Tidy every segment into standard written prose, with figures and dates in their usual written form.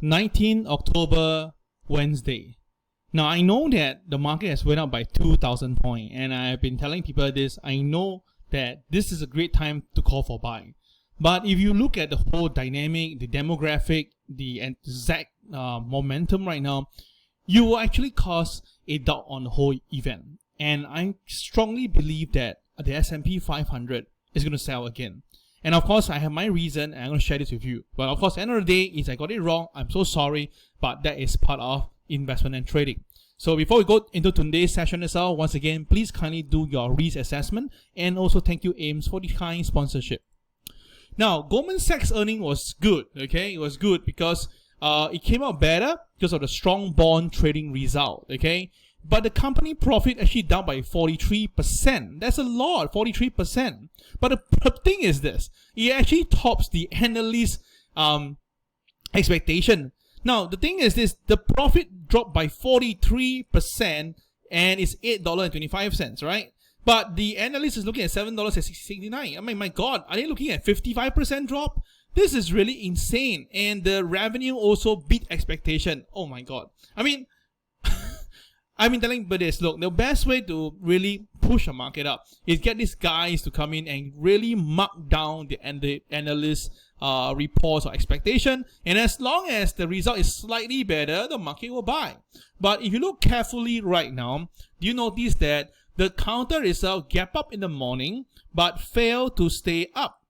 19 October, Wednesday. Now, I know that the market has went up by 2,000 points, and I've been telling people this. I know that this is a great time to call for buy. But if you look at the whole dynamic, the demographic, the exact momentum right now, you will actually cause a doubt on the whole event. And I strongly believe that the S&P 500 is going to sell again. And of course, I have my reason, and I'm going to share this with you. But of course, at the end of the day, if I got it wrong, I'm so sorry, but that is part of investment and trading. So before we go into today's session itself, once again, please kindly do your risk assessment, and also thank you AIMS for the kind sponsorship. Now, Goldman Sachs earning was good, okay? It was good because it came out better because of the strong bond trading result, okay? But the company profit actually down by 43%. That's a lot, 43%. But the thing is this, it actually tops the analyst expectation. Now, the thing is this, the profit dropped by 43% and it's $8.25, right? But the analyst is looking at $7.69. I mean, my God, are they looking at 55% drop? This is really insane. And the revenue also beat expectation. Oh my God. I mean, I've been telling people this, look, the best way to really push the market up is get these guys to come in and really mark down the analyst reports or expectation. And as long as the result is slightly better, the market will buy. But if you look carefully right now, do you notice that the counter itself gap up in the morning, but failed to stay up?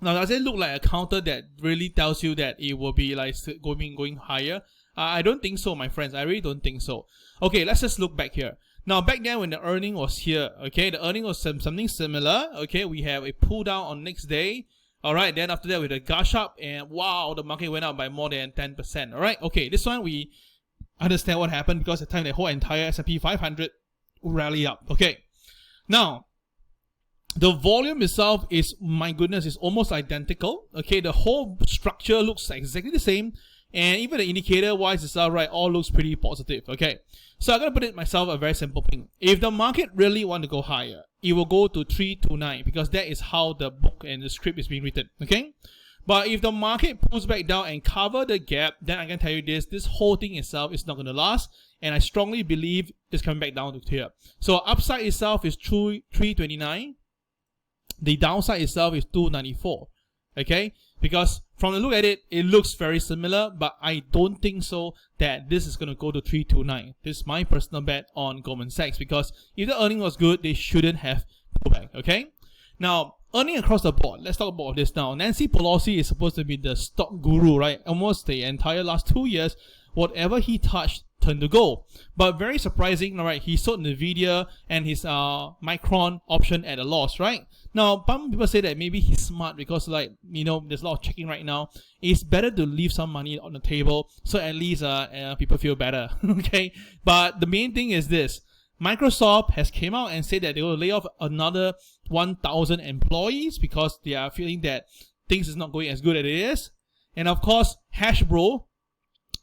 Now, does it look like a counter that really tells you that it will be like going higher? I don't think so, my friends. I really don't think so. Okay, let's just look back here. Now, back then when the earning was here, okay, the earning was something similar. Okay, we have a pull down on next day. All right, then after that we had a gush up, and wow, the market went up by more than 10%. All right, okay, this one we understand what happened because at the time the whole entire S&P 500 rally up. Okay, now the volume itself is, my goodness, is almost identical. Okay, the whole structure looks exactly the same. And even the indicator wise itself, right, all looks pretty positive. Okay, so I'm going to put it myself a very simple thing. If the market really want to go higher, it will go to 329 because that is how the book and the script is being written. Okay, but if the market pulls back down and cover the gap, then I can tell you this whole thing itself is not going to last. And I strongly believe it's coming back down to here. So upside itself is 329. The downside itself is 294. Okay, because from the look at it, it looks very similar, but I don't think so that this is going to go to 329. This is my personal bet on Goldman Sachs, because if the earning was good, they shouldn't have pulled back. Okay, now earning across the board, let's talk about this now. Nancy Pelosi is supposed to be the stock guru, right? Almost the entire last 2 years, whatever he touched turned to gold. But very surprising, right? He sold Nvidia and his Micron option at a loss, right? Now, some people say that maybe he's smart because, like, you know, there's a lot of checking right now. It's better to leave some money on the table so at least people feel better. Okay, but the main thing is this: Microsoft has came out and said that they will lay off another 1,000 employees because they are feeling that things is not going as good as it is. And of course, Hasbro,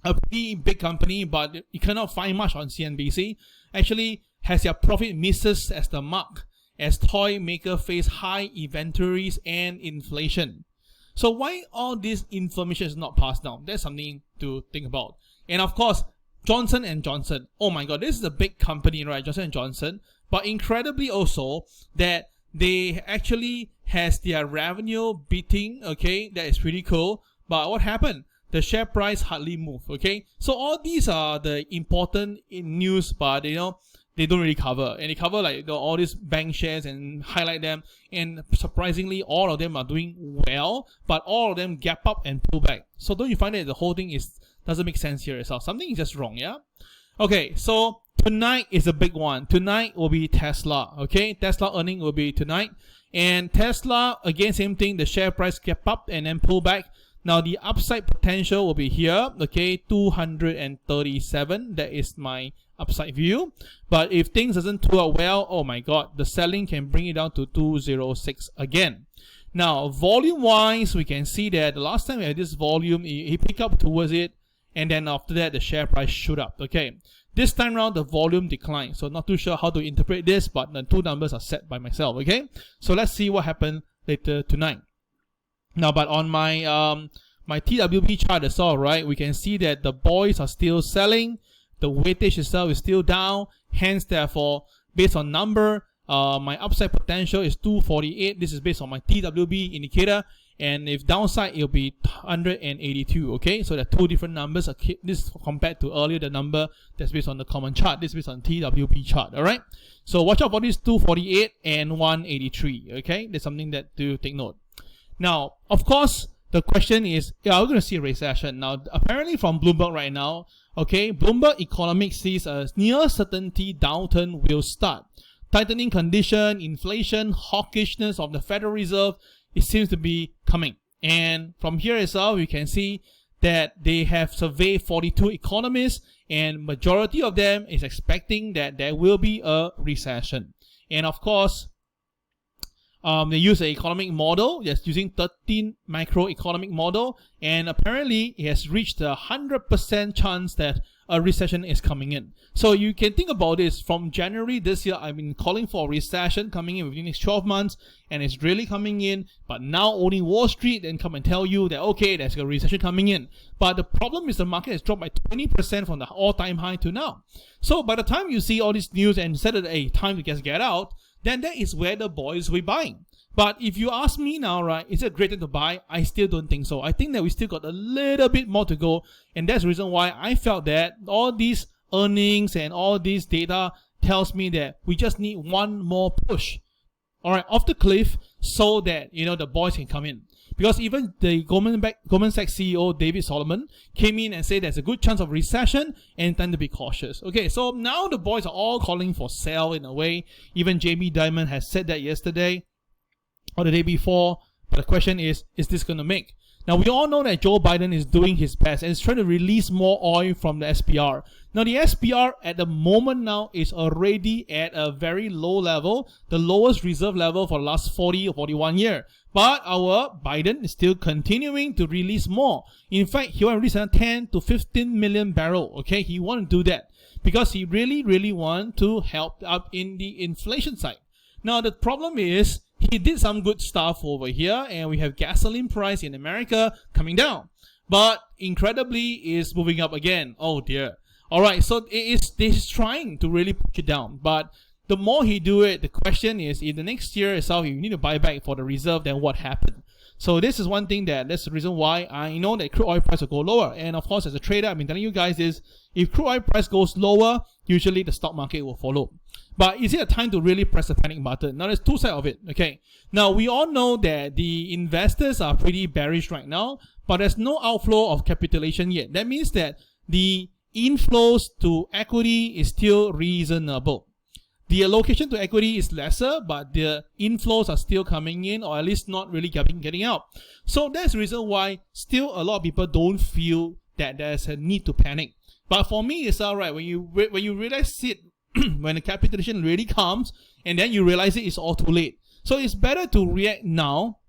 a pretty big company, but you cannot find much on CNBC, actually has their profit misses as the mark, as toy maker face high inventories and inflation. So why all this information is not passed down? That's something to think about. And of course, Johnson & Johnson. Oh my God, this is a big company, right? Johnson & Johnson. But incredibly also that they actually has their revenue beating. Okay, that is pretty cool. But what happened? The share price hardly moved. Okay, so all these are the important news, but you know, they don't really cover, and they cover like all these bank shares and highlight them, and surprisingly all of them are doing well, but all of them gap up and pull back. So don't you find that the whole thing doesn't make sense here itself? Something is just wrong. Yeah, okay, so tonight is a big one. Tonight will be Tesla. Okay, Tesla earning will be tonight, and Tesla again, same thing, the share price gap up and then pull back. Now the upside potential will be here, okay, 237. That is my upside view. But if things doesn't turn out well, oh my God, the selling can bring it down to 206 again. Now volume wise, we can see that the last time we had this volume, he picked up towards it, and then after that the share price shoot up. Okay, this time around the volume declined, so not too sure how to interpret this, but the two numbers are set by myself. Okay, so let's see what happened later tonight. Now, but on my my TWB chart as well, right, we can see that the boys are still selling. The weightage itself is still down. Hence, therefore, based on number, my upside potential is 248. This is based on my TWB indicator. And if downside, it'll be 182, okay? So there are two different numbers. Okay, this is compared to earlier, the number that's based on the common chart. This is based on TWB chart, all right? So watch out for this 248 and 183, okay? There's something that to take note. Now, of course, the question is, yeah, we're going to see a recession. Now, apparently from Bloomberg right now, okay, Bloomberg Economics sees a near certainty downturn will start. Tightening condition, inflation, hawkishness of the Federal Reserve, it seems to be coming. And from here itself, you can see that they have surveyed 42 economists, and majority of them is expecting that there will be a recession. And of course, they use an economic model that's using 13 macroeconomic model, and apparently it has reached a 100% chance that a recession is coming in. So you can think about this. From January this year, I've been calling for a recession coming in within the next 12 months, and it's really coming in. But now only Wall Street then come and tell you that, okay, there's a recession coming in. But the problem is the market has dropped by 20% from the all-time high to now. So by the time you see all this news and said that, hey, time to just get out, then that is where the boys will be buying. But if you ask me now, right, is it a great time to buy? I still don't think so. I think that we still got a little bit more to go. And that's the reason why I felt that all these earnings and all this data tells me that we just need one more push, all right, off the cliff, so that, you know, the boys can come in. Because even the Goldman Sachs CEO, David Solomon, came in and said there's a good chance of recession and time to be cautious. Okay, so now the boys are all calling for sell in a way. Even Jamie Dimon has said that yesterday or the day before. But the question is this going to make? Now, we all know that Joe Biden is doing his best and is trying to release more oil from the SPR. Now, the SPR at the moment now is already at a very low level, the lowest reserve level for the last 40 or 41 years. But our Biden is still continuing to release more. In fact, he want to release another 10 to 15 million barrel. Okay, he want to do that because he really want to help up in the inflation side. Now, the problem is he did some good stuff over here, and we have gasoline price in America coming down, but incredibly is moving up again. Oh dear. All right, so he's trying to really push it down, but the more he do it, the question is, in the next year itself, you need to buy back for the reserve, then what happened? So this is one thing that's the reason why I know that crude oil price will go lower. And of course, as a trader, I've been telling you guys is, if crude oil price goes lower, usually the stock market will follow. But is it a time to really press the panic button? Now, there's two sides of it, okay? Now, we all know that the investors are pretty bearish right now, but there's no outflow of capitulation yet. That means that the inflows to equity is still reasonable. The allocation to equity is lesser, but the inflows are still coming in, or at least not really getting out. So that's the reason why still a lot of people don't feel that there's a need to panic. But for me, it's alright when you realize it, when the capitulation really comes, and then you realize it's all too late. So it's better to react now,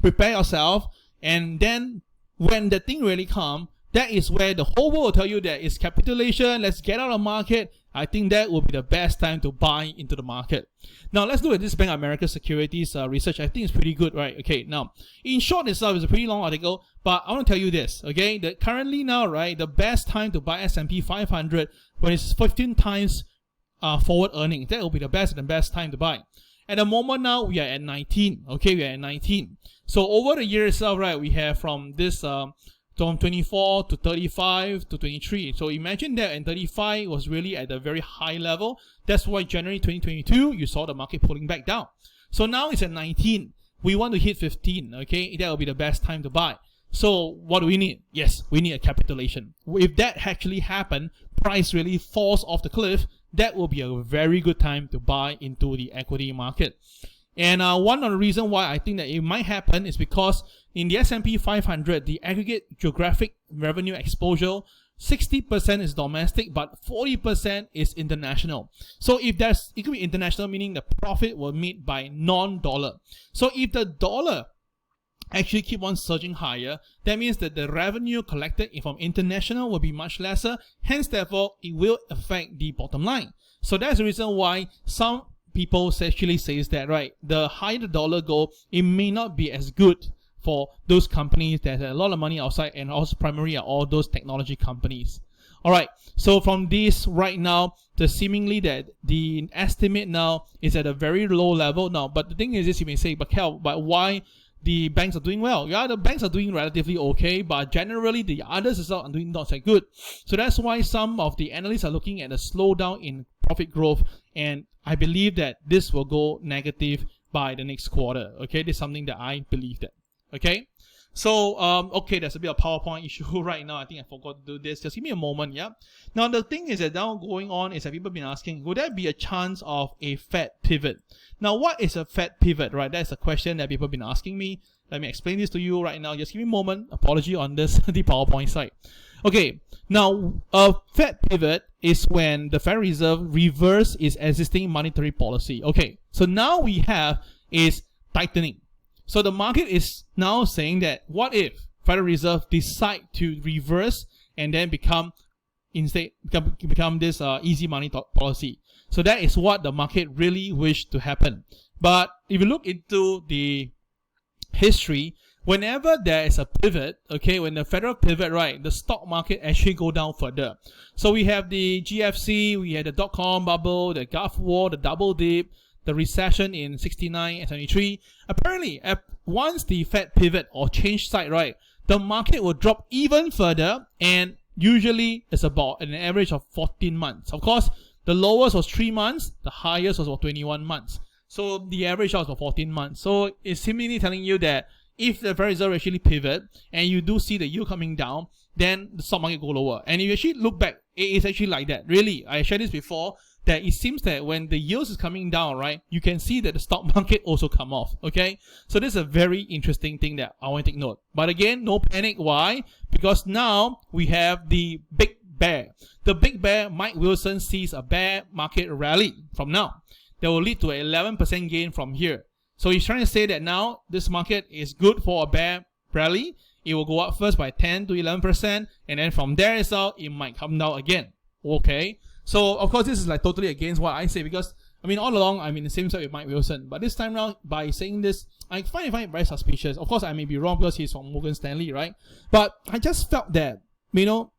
prepare yourself, and then when the thing really comes, that is where the whole world will tell you that it's capitulation, let's get out of the market. I think that will be the best time to buy into the market. Now, let's look at this Bank of America Securities research. I think it's pretty good, right? Okay, now, in short itself, it's a pretty long article, but I want to tell you this, okay? That currently now, right, the best time to buy S&P 500 when it's 15 times forward earnings. That will be the best time to buy. At the moment now, we are at 19, okay? We are at 19. So over the year itself, right, we have from this from 24 to 35 to 23. So imagine that, and 35 was really at a very high level. That's why January 2022, you saw the market pulling back down. So now it's at 19. We want to hit 15, okay? That will be the best time to buy. So what do we need? Yes, we need a capitulation. If that actually happen, price really falls off the cliff, that will be a very good time to buy into the equity market. And one of the reasons why I think that it might happen is because in the S&P 500, the aggregate geographic revenue exposure, 60% is domestic, but 40% is international. So if it could be international, meaning the profit was made by non-dollar. So if the dollar actually keep on surging higher, that means that the revenue collected from international will be much lesser. Hence, therefore, it will affect the bottom line. So that's the reason why some people actually says that, right, the higher the dollar go, it may not be as good for those companies that have a lot of money outside, and also primarily are all those technology companies. All right, so from this right now, the seemingly that the estimate now is at a very low level now. But the thing is this, you may say, but Cal, but why the banks are doing well? Yeah, the banks are doing relatively okay, but generally the others are doing not so good. So that's why some of the analysts are looking at a slowdown in profit growth, and I believe that this will go negative by the next quarter. Okay, this is something that I believe that. Okay. So, okay, there's a bit of PowerPoint issue right now. I think I forgot to do this. Just give me a moment, yeah? Now, the thing is that now going on is that people have been asking, would there be a chance of a Fed pivot? Now, what is a Fed pivot, right? That's a question that people have been asking me. Let me explain this to you right now. Just give me a moment. Apology on this, the PowerPoint side. Okay, now, a Fed pivot is when the Federal Reserve reverse its existing monetary policy. Okay, so now we have is tightening. So the market is now saying that what if Federal Reserve decide to reverse and then become this easy money policy. So that is what the market really wished to happen. But if you look into the history, whenever there is a pivot, okay, when the Federal pivot, right, the stock market actually go down further. So we have the GFC, we had the dot-com bubble, the Gulf War, the double dip, the recession in 69 and 73. Apparently, once the Fed pivot or change side, right, the market will drop even further, and usually it's about an average of 14 months. Of course, the lowest was 3 months, the highest was about 21 months. So the average was about 14 months. So it's seemingly telling you that if the Federal Reserve actually pivot and you do see the yield coming down, then the stock market go lower. And if you actually look back, it is actually like that. Really, I shared this before, that it seems that when the yields is coming down, right, you can see that the stock market also come off, okay? So this is a very interesting thing that I want to take note. But again, no panic. Why? Because now we have the big bear. The big bear, Mike Wilson, sees a bear market rally from now. That will lead to an 11% gain from here. So he's trying to say that now this market is good for a bear rally. It will go up first by 10 to 11%, and then from there itself, it might come down again, okay? So, of course, this is like totally against what I say, because, I mean, all along, I'm in the same side with Mike Wilson. But this time around, by saying this, I find it very suspicious. Of course, I may be wrong because he's from Morgan Stanley, right? But I just felt that, you know,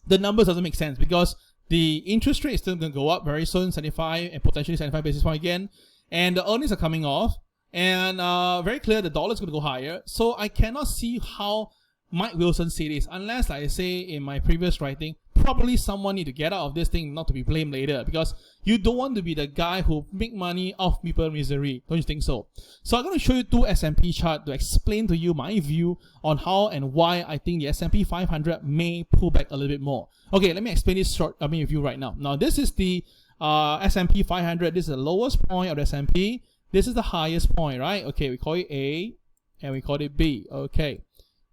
the numbers doesn't make sense, because the interest rate is still going to go up very soon, 75 and potentially 75 basis points again. And the earnings are coming off. And very clear, the dollar is going to go higher. So I cannot see how Mike Wilson say this, unless, like I say in my previous writing, probably someone need to get out of this thing, not to be blamed later, because you don't want to be the guy who make money off people's misery. Don't you think so? So I'm going to show you two S&P chart to explain to you my view on how and why I think the S&P 500 may pull back a little bit more. Okay, let me explain this with you right now. Now, this is the S&P 500. This is the lowest point of the S&P. This is the highest point, right? Okay, we call it A and we call it B. Okay.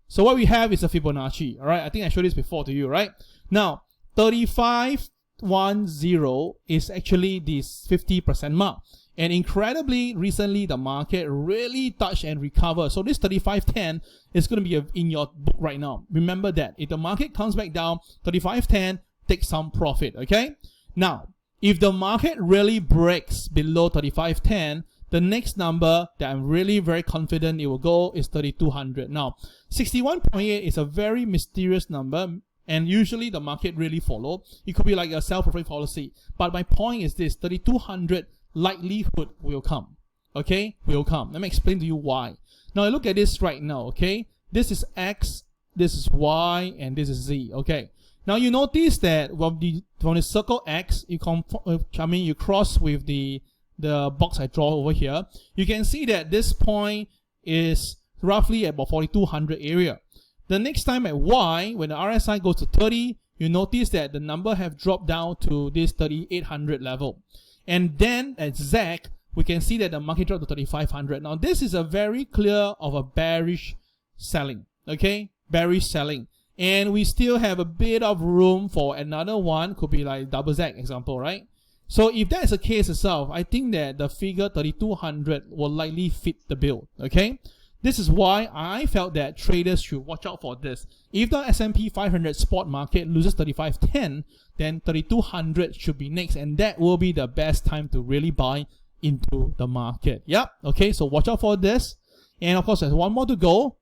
So what we have is a Fibonacci, all right? I think I showed this before to you, right? Now, 3510 is actually this 50% mark. And incredibly, recently, the market really touched and recovered. So this 3510 is going to be in your book right now. Remember that. If the market comes back down, 3510, take some profit, okay? Now, if the market really breaks below 3510, the next number that I'm really very confident it will go is 3200. Now, 61.8 is a very mysterious number, and usually the market really follow. It could be like a self-fulfilling policy. But my point is this, 3200 likelihood will come. Okay? Will come. Let me explain to you why. Now, look at this right now, okay? This is X, this is Y, and this is Z, okay? Now, you notice that from the circle X, you cross with the box I draw over here, you can see that this point is roughly about 4200 area. The next time at Y, when the RSI goes to 30, you notice that the number have dropped down to this 3800 level. And then at Z, we can see that the market dropped to 3500. Now, this is a very clear of a bearish selling, okay? Bearish selling. And we still have a bit of room for another one, could be like double Z example, right? So if that is the case itself, I think that the figure 3200 will likely fit the bill, okay? This is why I felt that traders should watch out for this. If the S&P 500 spot market loses 3510, then 3200 should be next, and that will be the best time to really buy into the market. Yep, okay, so watch out for this. And of course, there's one more to go.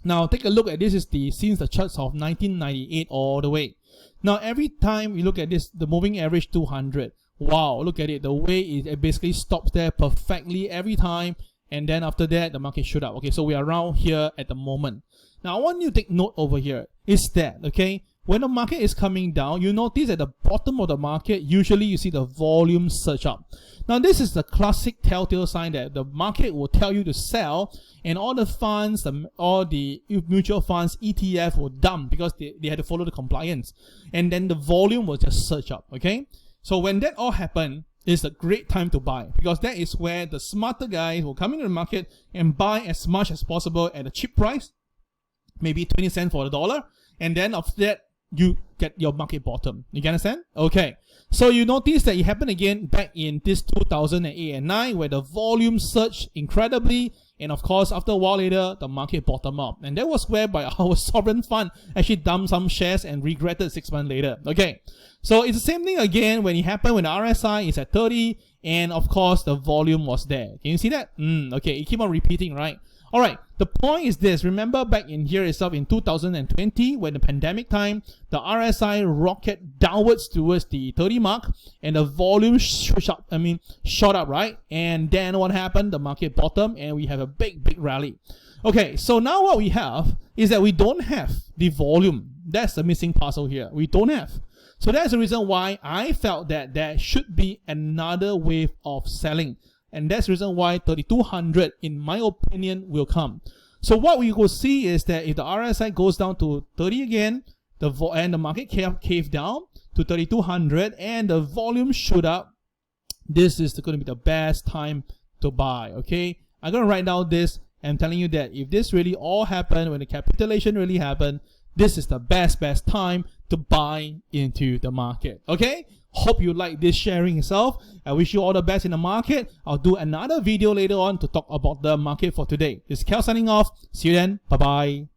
Now, take a look at this. Is the since the charts of 1998 all the way. Now, every time we look at this, the moving average 200. Wow, look at it. The way it basically stops there perfectly every time. And then after that, the market shoot up. Okay, so we are around here at the moment. Now, I want you to take note over here. Is that, okay, when the market is coming down, you notice at the bottom of the market, usually you see the volume surge up. Now, this is the classic telltale sign that the market will tell you to sell, and all the funds, all the mutual funds, ETF will dump because they had to follow the compliance. And then the volume will just surge up, okay? So when that all happened, it's a great time to buy, because that is where the smarter guys will come into the market and buy as much as possible at a cheap price, maybe 20 cents for the dollar, and then after that, you get your market bottom. You understand? Okay. So you notice that it happened again back in this 2008 and 9, where the volume surged incredibly, and of course, after a while later, the market bottomed up. And that was whereby our sovereign fund actually dumped some shares and regretted 6 months later. Okay. So it's the same thing again when it happened when the RSI is at 30, and of course, the volume was there. Can you see that? Okay. It keep on repeating, right? All right, the point is this. Remember back in here itself in 2020, when the pandemic time, the RSI rocketed downwards towards the 30 mark, and the volume shot up, right? And then what happened? The market bottomed, and we have a big rally. Okay, so now what we have is that we don't have the volume. That's the missing puzzle here. We don't have. So that's the reason why I felt that there should be another wave of selling. And that's the reason why 3200, in my opinion, will come. So what we will see is that if the RSI goes down to 30 again, and the market cave down to 3200, and the volume shoot up, this is going to be the best time to buy. Okay, I'm going to write down this. I'm telling you that if this really all happened, when the capitulation really happened, this is the best time to buy into the market. Okay. Hope you like this sharing itself. I wish you all the best in the market. I'll do another video later on to talk about the market for today. This is Kel signing off. See you then. Bye-bye.